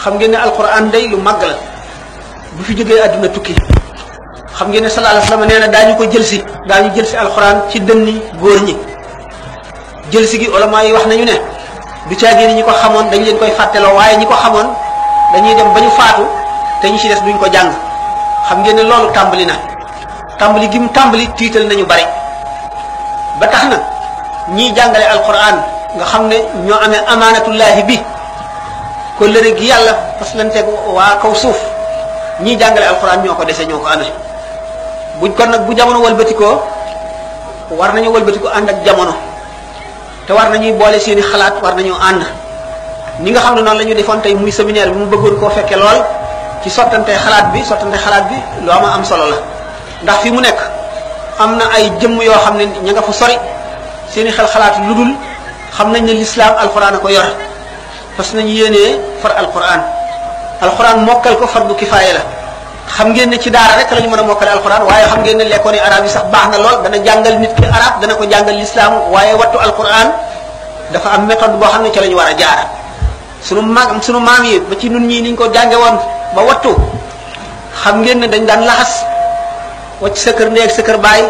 xam ngeen ne alquran day lu màgg la bu fi jógee àdduna tukki xam ngeen ne sallallahu alayhi wasallam nee na daañu ko jël si alquran ci dënni góor ñi jël si gi ulama yi wax nañu ne du caagee ni ñi ko xamoon dañ leen koy fàtteloo waaye ñi ko xamoon dañuy dem ba ñu faatu te ñi ci des duñ ko jàng xam ngeen ne loolu tàmbali na tàmbali gi mu tàmbali tiital nañu bari ba tax na ñiy jàngale alquran nga xam ne ñoo amee amaanatullahi bi ko lëre gi yàlla parce que lan teg waa kaw suuf ñiy jàngale alquran ñoo ko dese ñoo ko amee buñ kon nag bu jamono walbatikoo war nañu walbatiko ànd ak jamono te war nañuy boole seeni xalaat war nañoo ànd ni nga xam ne noonu la ñu defoon tey muy séminaire bi mu bëggoon koo fekke lool ci sottante xalaat bi lu am solo la ndax fi mu nekk am na ay jëmm yoo xam ne ña nga fu sori seeni xalaat lu dul xam nañ ne l'islam alquran a ko yor parce que nañu yéenee far alquran mokkal ko fardu kifaaya la xam ngeen ne ci daara rek la ñu mën a mokkale alquran waaye xam ngeen ne lekkoon arab yi sax baax na lool dana jàngal nit ki arab dana ko jàngal l'islam waaye wattu alquran dafa am méthode boo xam ne ci la ñu war a jaar sunu maam yi ba ci nun ñii niñ ko jànge woon ba wattu xam ngeen ne dañ daan laxas wacc sa kër ndey ak sa kër baay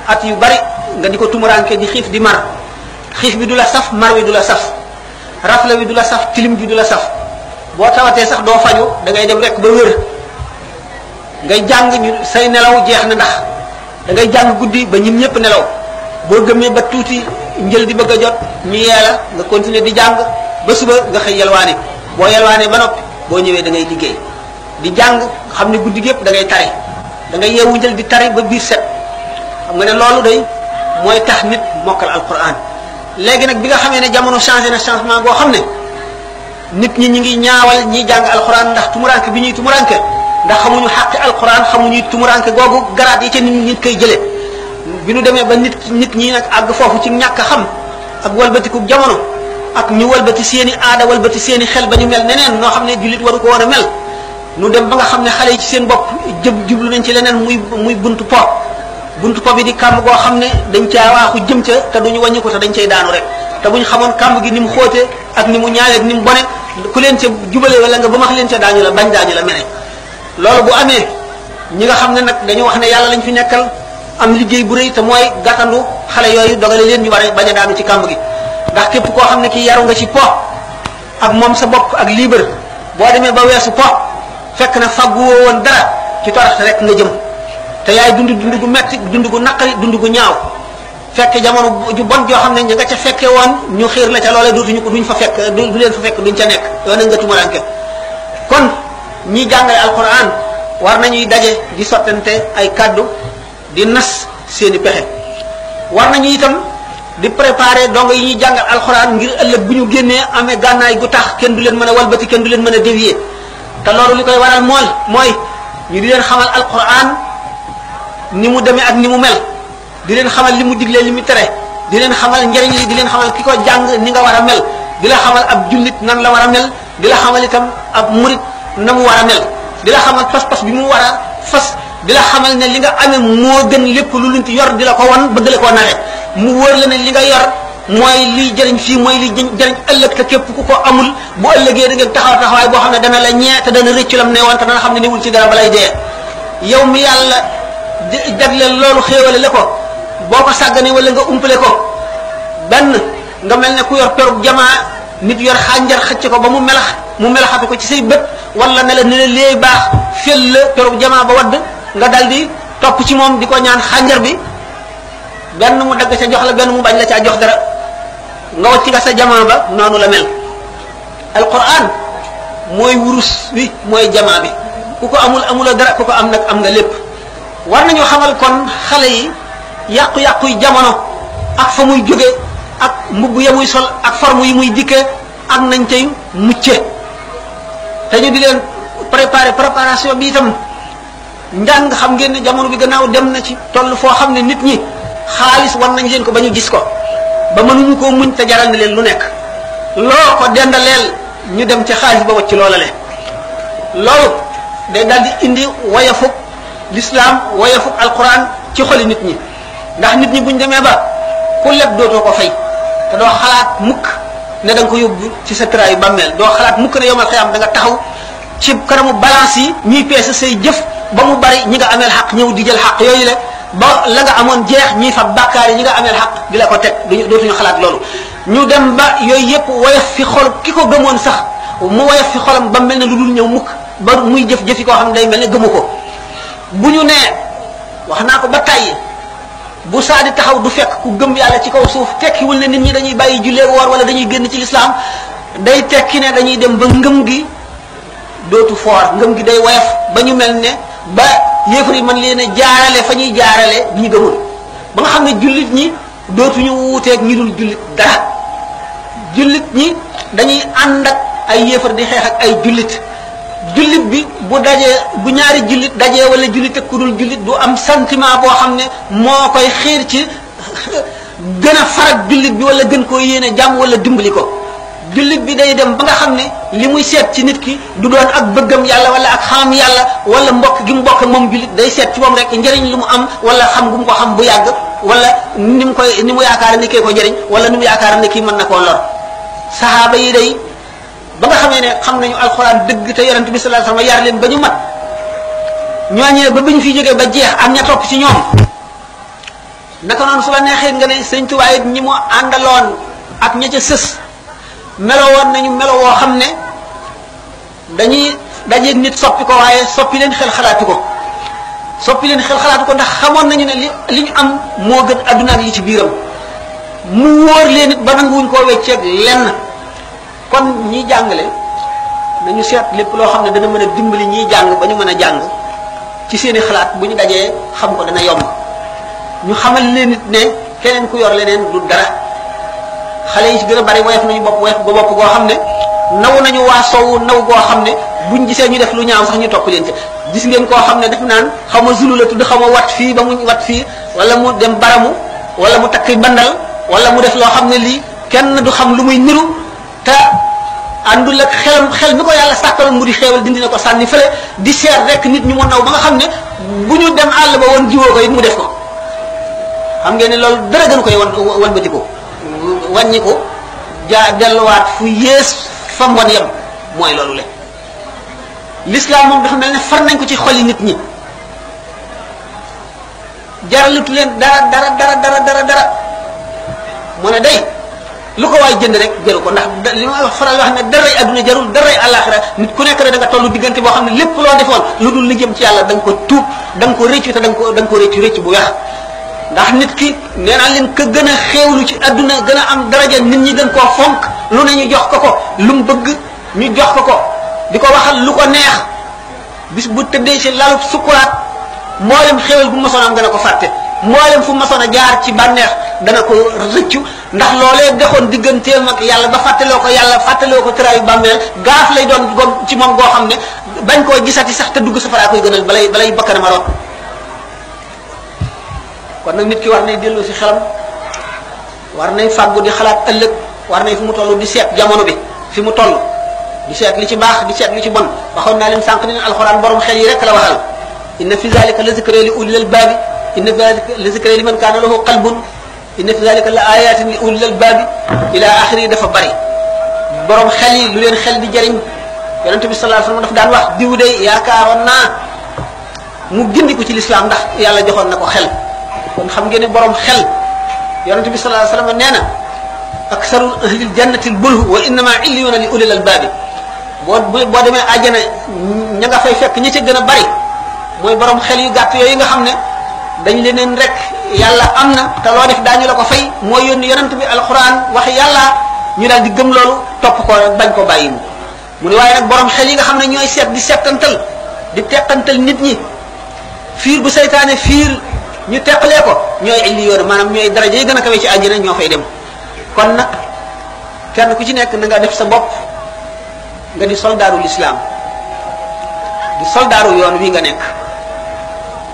at yu bari nga di ko tumuranke di xiif di mar xiif bi du la saf mar wi du la saf rafle wi du la saf tilim bi du la saf boo tawatee sax doo faju da ngay dem rek ba wér ngay jàng ñu say nelaw jeex na ndax da ngay jàng guddi ba ñun ñëpp nelaw boo gëmee ba tuuti njël di bëgg a jot ñu yeela nga continuer di jàng ba suba nga xëy yelwaane boo yelwaane ba noppi boo ñëwee da ngay liggéey di jàng xam ne guddi gépp da ngay tari da ngay yeewu njël di tari ba biir set xam nga ne loolu day mooy tax nit mokkal alquran léegi nag bi nga xamee ne jamono changé na changement boo xam ne nit ñi ngi ñaawal ñiy jàng alquran ndax tumuranke bi ñuy tumuranke ndax xamuñu xàqi alquran xamuñu tumuranke googu garaat yi ca nit koy jëlee bi nu demee ba nit ñi nag àgg foofu ci ñàkk a xam ak walbatiku jamono ak ñu walbati seeni aada walbati seeni xel ba ñu mel neneen noo xam ne jullit waru ko woon a mel nu dem ba nga xam ne xale yi ci seen bopp jublu nañ ci leneen muy buntu po bi di kàmb goo xam ne dañ caa waaxu jëm ca te duñu wàññi ko te dañ cay daanu rek te buñ xamoon kàmb gi ni mu xóotee ak ni mu ñaawee ak ni mu bone ku leen ca jubale wala nga ba max leen ca daañu la mere loolu bu amee ñi nga xam ne nag dañu wax ne yàlla lañ fi nekkal am liggéey bu rëy te mooy gàttandu xale yooyu dogale leen ñu war a bañ a daanu ci kàmb gi ndax képp koo xam ne kii yaru nga ci po ak moom sa bopp ak libre boo demee ba weesu po fekk na fagguwoo woon dara ci toroxte rek nga jëm te yaay dund gu metti dund gu naqari dund gu ñaaw fekk jamono ju bon joo xam ne ña nga ca fekke woon ñu xiir la ca loolee duñ fa fekk du leen fa fekk duñ ca nekk yoo na nga tumuranke kon ñi jàngale alquran war nañuy daje di sottante ay kaddu di nas seeni pexe war nañu itam di préparer dongo yi ñuy jàngal alquran ngir ëllëg bu ñu génnee amee gànnaay gu tax kenn du leen mën a walbati kenn du leen mën a dévier te loolu li koy waral mooy ñu di leen xamal alquran ni mu demee ak ni mu mel di leen xamal li mu diglee li mu tere di leen xamal njariñ li di leen xamal ki ko jàng ni nga war a mel di la xamal ab jullit nan la war a mel di la xamal itam ab murit na mu war a mel di la xamal pas-pas bi mu war a fas di la xamal ne li nga amee moo gën lépp lu luñ ci yor di la ko wan bëgg la koo naxe mu wóor la ne li nga yor mooy liy jëriñ fii mooy liy jëriñ ëllëg te képp ku ko amul bu ëllëgee da ngeen taxawaay boo xam ne dana la ñee te dana rëccu lam ne woon te dana xam ne niwul ci dara balay dee yow mi yàlla jagleel loolu xéewale la ko boo ko sàggane wala nga umpale ko benn nga mel ne ku yor perub jamaa nit yor xànjar xëcc ko ba mu melaxatu ko ci say bët wala ne la léey baax fel la perub jamaa ba wadd nga dal di topp ci moom di ko ñaan xànjar bi benn mu dagg ca jox la benn mu bañ la caa jox dara nga wacc nga sa jamaa ba noonu la mel alquran mooy wurus wi mooy jamaa bi ku ko amuloo dara ku ko am nag am nga lépp war nañu xamal kon xale yi yàqu-yàqu yi jamono ak fa muy jóge ak mbubb ya muy sol ak forme yi muy dikkee ak nañ cay mucce te ñu di leen préparation bi itam njàng xam ngeen ne jamono bi gannaaw dem na ci toll foo xam ne nit ñi xaalis war nañ leen ko ba ñu gis ko ba mënuñu koo muñ te jaral na leen lu nekk loo ko dendaleel ñu dem ci xaalis ba wacc loola le loolu day daal di indi wayafuk l'islam wayafuk alquran ci xoli nit ñi ndax nit ñi buñ demee ba ku leb dootoo ko fay te doo xalaat mukk ne da nga ko yóbbu ci sa tëraayu bàmmeel doo xalaat mukk ne yomal xiyam da nga taxaw ci kanamu balance yi ñuy peese say jëf ba mu bari ñi nga ameel xaq ñëw di jël xaq yooyu le ba la nga amoon jeex ñuy fab bàkkaar yi ñi nga ameel xaq di la ko teg dootuñu xalaat loolu ñu dem ba yooyu yëpp woyof fi xol ki ko gëmoon sax mu woyof fi xolam ba mel ne lu dul ñëw mukk ba muy jëf-jëfi koo xam ne day mel ne gëmu ko bu ñu nee wax naa ko ba tàyyi bu saa di taxaw du fekk ku gëm yàlla ci kaw suuf tekkiwul ne nit ñi dañuy bàyyi jullee woor wala dañuy génn ci lislaam day tekki ne dañuy dem ba ngëm gi dootu foor ngëm gi day woyof ba ñu mel ne ba yéefar yi mën leen a jaarale fa ñuy jaarale ñi gëmul ba nga xam ne jullit ñi dootuñu wuuteeg ñi dul jullit dara jullit ñi dañuy ànd ak ay yéefar di xeex ak ay jullit jullit bi bu dajee bu ñaari jullit dajee wala jullit ak ku dul jullit du am sentiment boo xam ne moo koy xiir ci gën a farak jullit bi wala gën koo yéene jàmm wala dimbali ko jullit bi day dem ba nga xam ne li muy seet ci nit ki du doon ak bëggam yàlla wala ak xamam yàlla wala mbokk gi mu mbokk moom jullit day seet ci moom rek njëriñ lu mu am wala xam gu mu ko xam bu yàgg wala ni mu yaakaar ne kee ko njëriñ wala ni mu yaakaar ne kii mën na koo lor sahaaba yi day ba nga xamee ne xam nañu alxuraan dëgg te yonent bi sallallahu alayhi wasallam yar leen ba ñu mat ñooñee ba bi ñu fi jógee ba jeex am ña topp ci ñoom naka noonu su la neexee nga ne sëñ Tuubaa it ñi mu àndaloon ak ña ca sës melo woon nañu melo woo xam ne dañuy dajeeg nit soppi ko waaye soppi leen xel xalaatu ko soppi leen xel xalaatu ko ndax xamoon nañu ne li ñu am moo gën adduna ak li ci biiram mu wóor leen it ba nanguwuñ koo wecceeg lenn kon ñiy jàngale nañu seet lépp loo xam ne dana mën a dimbali ñiy jàng ba ñu mën a jàng ci seeni xalaat bu ñu dajee xam ko dana yomb ñu xamal leen nit ne keneen ku yor leneen du dara xale yi ci gën a bari woyof nañu bopp goo xam ne naw nañu waa sowu naw goo xam ne buñ gisee ñu def lu ñaaw sax ñu topp leen ci gis ngeen koo xam ne def naan xaw ma zulu la tudd xaw ma wat fii ba mu wat fii wala mu dem baramu wala mu takk bandal wala mu def loo xam ne lii kenn du xam lu muy niru te àndul ak xel mi ko yàlla sàkkaloon mu di xeewal dindi na ko sànni fële di seet rek nit ñu mu naw ba nga xam ne bu ñu dem àll ba woon jiwoo ko it mu def ko xam ngeen ne loolu dara gën koy walbati ko wàññi ko delluwaat fu yées fam wan yem mooy loolu le l'islam moom dafa mel ne far nañ ko ci xoli nit ñi jaralutu leen dara mu ne day lu ko waay jënd rek jëru ko ndax li ma faral wax ne daray adduna jarul daray àllaaxira nit ku nekk rek da nga tollu diggante boo xam ne lépp loo defoon lu dul li jëm ci yàlla da nga ko tuub da nga ko rëccu te da nga ko rëccu bu weex ndax nit ki nee naa leen ka gën a xéewlu ci adduna gën a am daraja nit ñi gën koo fonk lu ne ñu jox ko lu mu bëgg ñu jox ko di ko waxal lu ko neex bis bu tëddee ci lalu sukkuraat mboolem xéewal bu masoon am dana ko fàtte mboolem fu masoon a jaar ci bànneex dana ko rëccu ndax loolee dexoon digganteem ak yàlla ba fàttaloo ko yàlla fàttaloo ko tëraayu bàmmeel gaaf lay doon ci moom goo xam ne bañ koo gisati sax te dugg safara koy gënal balay bakkanam a root kon nag nit ki war nay dellu si xelam war nay fàggu di xalaat ëllëg war nay fi mu toll di seet jamono bi fi mu toll di seet li ci baax di seet li ci bon waxoon naa leen sànq ne alxuraan borom xel yi rek la waxal inna fi zalika la zikra li ulil albaabi inna fi zalika la zikra liman kaana lahu qalbun inna fi zalika la ayatin li ulil albaabi ila axiri dafa bari borom xel yi lu leen xel di jëriñ yonente bi sallallahu alayhi wasallam daf daan wax diw de yaakaaroon naa mu gindi ko ci lislaam ndax yàlla joxoon na ko xel kon xam ngeen ne borom xel yonente bi sallallahu alayhi wasallam nee na aksaru ahlil jannati bulhu wa innama illiyuna li ulil albaabi boo demee àjjana ña nga fay fekk ñi ca gën a bari mooy borom xel yu gàtt yooyu nga xam ne dañ leneen rek yàlla am na te loo def daañu la ko fay mooy yónni yonent bi alquran wax yàlla ñu daal di gëm loolu topp ko bañ ko bàyyi mu ne waaye nag borom xel yi nga xam ne ñooy seet di settantal di teqantal nit ñi fiir bu saytaane fiir ñu teqalee ko ñooy illi yoon maanaam ñooy daraja yi gën a kawe ci àjjana ñoo fay dem kon nag kenn ku ci nekk na nga def sa bopp nga di soldaaru l'islam di soldaaru yoon wi nga nekk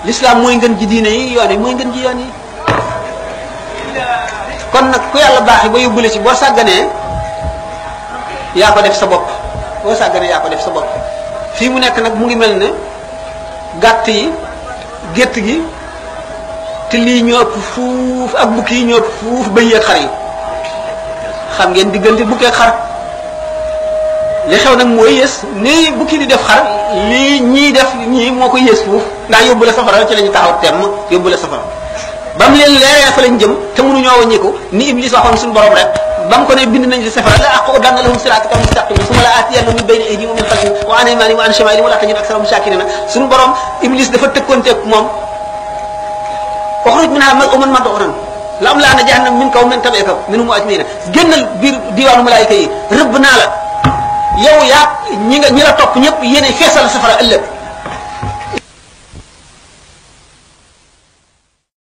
l'islam mooy ngeen ji diine yi yoon yi mooy ngeen ji yoon yi kon nag ku yàlla baaxee ba yóbbule ci boo sàgganee yaa ko def sa bopp boo sàgganee yaa ko def sa bopp fii mu nekk nag mu ngi mel ne gàtt yi gétt gi te lii ñoo ëpp fuuf ak bukki yi ñoo ëpp fuuf bëy ak xar yi xam ngeen diggante bukki ak xar li xew nag mooy yées ni bukki di def xar lii ñii def ñii moo ko yées foofu ndax yóbbu la safara ci la ñu taxaw temm yóbbu la safara ba mu leen leeree fa lañ jëm te mënuñoo wàññiku ni Iblis waxoon suñu borom rek ba mu ko ne bind nañ ci safara la aqudanna lahum siraataka mustaqim summa la aatiyannahum min bayni aydihim wa min xalfihim wa an aymanihim wa an shamaa'ilihim wa la tajidu aktharahum shaakiriin suñu borom Iblis dafa tëkkoonteeg moom uxruj minhaa mal'uuman mad'uuran la am laa na jahannam min kaw man tabi'aka minhum ajma'iin génnal biir diwaanu malaayika yi rëbb naa la yow yaa ñi la topp ñëpp yéene feesal safara ëllëg